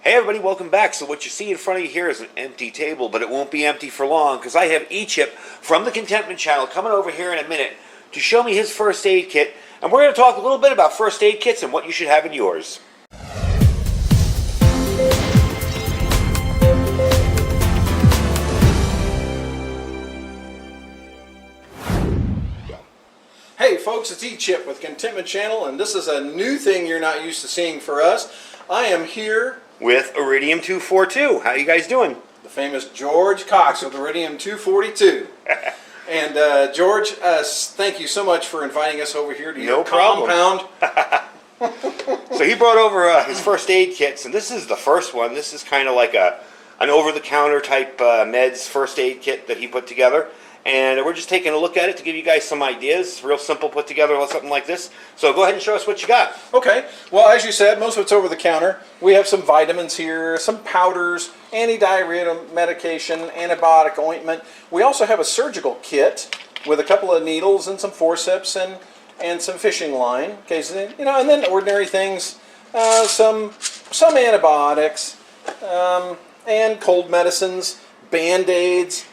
Hey everybody, welcome back. So what you see in front of you here is an empty table, but it won't be empty for long because I have E-Chip from the Contentment channel coming over here in a minute to show me his first aid kit. And we're going to talk a little bit about first aid kits and what you should have in yours. Hey folks, it's E-Chip with Contentment channel, and this is a new thing you're not used to seeing for us. I am here with Iridium 242. How you guys doing? the famous George Cox with Iridium 242. And George, thank you so much for inviting us over here to your compound. So he brought over his first aid kits, and this is the first one. This is kind of like an over-the-counter type meds first aid kit that he put together. And we're just taking a look at it to give you guys some ideas. Real simple put together, something like this. So go ahead and show us what you got. Okay. Well, as you said, most of it's over the counter. We have some vitamins here, some powders, anti-diarrhea medication, antibiotic ointment. We also have a surgical kit with a couple of needles and some forceps and some fishing line. Okay, so, you know, and then ordinary things, some antibiotics, and cold medicines, Band-Aids.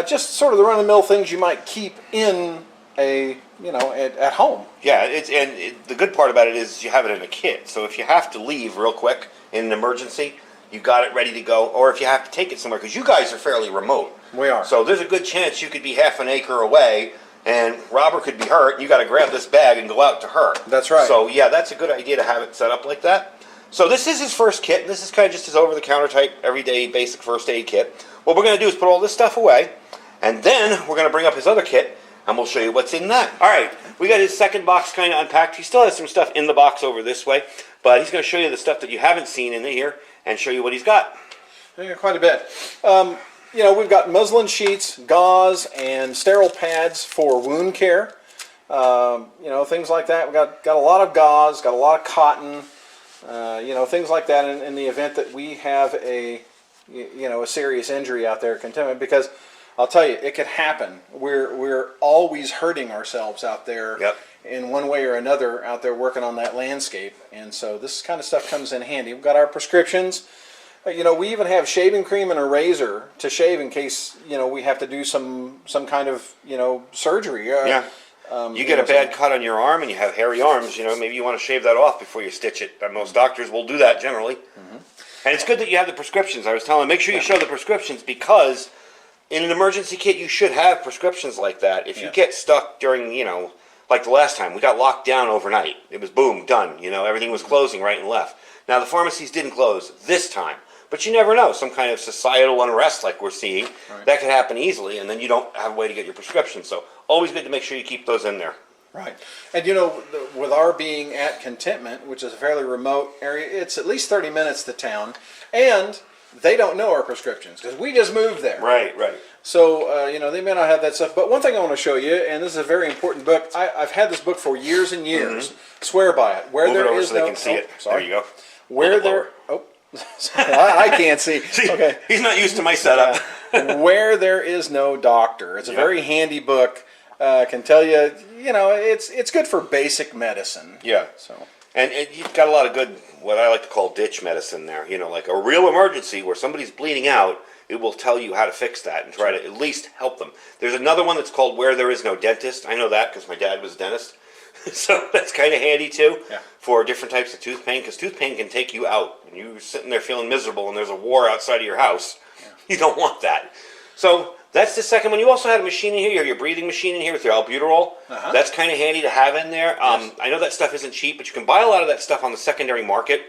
Just sort of the run-of-the-mill things you might keep in at home. Yeah, the good part about it is you have it in a kit. So if you have to leave real quick in an emergency, you got it ready to go. Or if you have to take it somewhere, because you guys are fairly remote. We are. So there's a good chance you could be half an acre away, and Robert could be hurt, and you got to grab this bag and go out to her. That's right. So yeah, that's a good idea to have it set up like that. So this is his first kit, and this is kind of just his over-the-counter type, everyday, basic first aid kit. What we're going to do is put all this stuff away, and then we're going to bring up his other kit, and we'll show you what's in that. All right, we got his second box kind of unpacked. He still has some stuff in the box over this way, but he's going to show you the stuff that you haven't seen in here and show you what he's got. Yeah, quite a bit. We've got muslin sheets, gauze, and sterile pads for wound care. Things like that. We've got a lot of gauze, got a lot of cotton, things like that in the event that we have a serious injury out there at Contentment, because I'll tell you, it could happen. We're always hurting ourselves out there. Yep. In one way or another out there working on that landscape, and so this kind of stuff comes in handy. We've got our prescriptions. We even have shaving cream and a razor to shave in case we have to do some kind of surgery. Yeah. You get a bad cut on your arm and you have hairy arms, maybe you want to shave that off before you stitch it. Most doctors will do that generally. Mm-hmm. And it's good that you have the prescriptions. I was telling them, make sure you show the prescriptions, because in an emergency kit you should have prescriptions like that. If you get stuck during, like the last time, we got locked down overnight. It was boom, done. Everything was closing right and left. Now the pharmacies didn't close this time. But you never know, some kind of societal unrest like we're seeing, that could happen easily, and then you don't have a way to get your prescription. So always good to make sure you keep those in there. Right. And with our being at Contentment, which is a fairly remote area, it's at least 30 minutes to town, and they don't know our prescriptions because we just moved there. Right. So, they may not have that stuff. But one thing I want to show you, and this is a very important book. I've had this book for years and years. Mm-hmm. Swear by it. Move it over so they can see it. Sorry. There you go. Where there... Oh. I can't see. Okay. He's not used to my setup. Where there is no doctor. It's a very handy book. Can tell you, it's good for basic medicine. Yeah. So. And you've got a lot of good, what I like to call ditch medicine there. Like a real emergency where somebody's bleeding out, it will tell you how to fix that and try to at least help them. There's another one that's called Where There Is No Dentist. I know that because my dad was a dentist. So that's kind of handy too for different types of tooth pain, because tooth pain can take you out. When you're sitting there feeling miserable and there's a war outside of your house, you don't want that. So that's the second one. You also had a machine in here. You have your breathing machine in here with your albuterol. That's kind of handy to have in there. I know that stuff isn't cheap, but you can buy a lot of that stuff on the secondary market.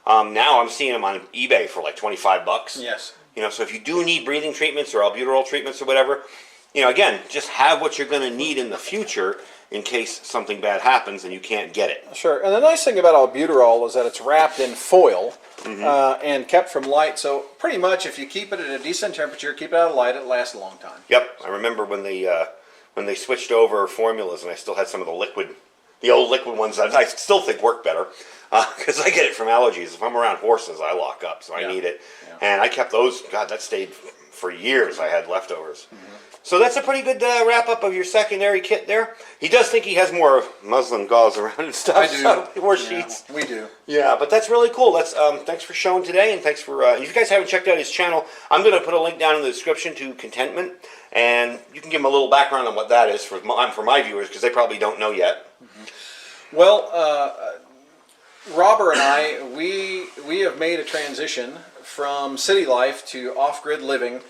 Now I'm seeing them on eBay for like $25. Yes. So if you do need breathing treatments or albuterol treatments or whatever, again, just have what you're going to need in the future in case something bad happens and you can't get it. Sure. And the nice thing about albuterol is that it's wrapped in foil and kept from light. So pretty much if you keep it at a decent temperature, keep it out of light, it lasts a long time. Yep. I remember when they switched over formulas and I still had some of the old liquid ones that I still think work better. because I get it from allergies. If I'm around horses, I lock up, so I need it. Yeah. And I kept those. God, that stayed for years. I had leftovers. So that's a pretty good wrap up of your secondary kit there. He does think he has more muslin gauze around and stuff. I do. So, more Yeah, sheets. we do. Yeah, but that's really cool. That's thanks for showing today, and thanks for if you guys haven't checked out his channel, I'm going to put a link down in the description to Contentment, and you can give him a little background on what that is for my viewers, because they probably don't know yet. Well, Robert and I, we have made a transition from city life to off-grid living,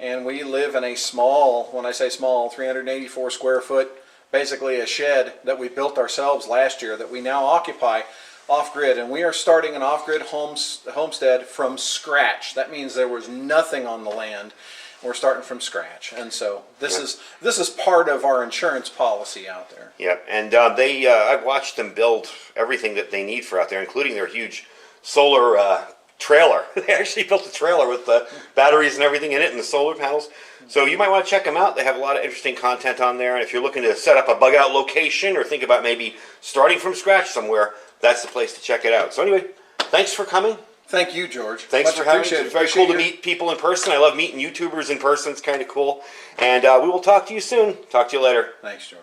and we live in a small, when I say small, 384 square foot, basically a shed that we built ourselves last year that we now occupy off-grid, and we are starting an off-grid homestead from scratch. That means there was nothing on the land. We're starting from scratch, and so this is part of our insurance policy out there. Yep, and I've watched them build everything that they need for out there, including their huge solar trailer. They actually built a trailer with the batteries and everything in it and the solar panels. So you might want to check them out. They have a lot of interesting content on there. And if you're looking to set up a bug out location or think about maybe starting from scratch somewhere, that's the place to check it out. So anyway, thanks for coming. Thank you, George. Thanks Much for having me. appreciated. It's very cool to meet people in person. I love meeting YouTubers in person. It's kind of cool. And we will talk to you soon. Talk to you later. Thanks, George.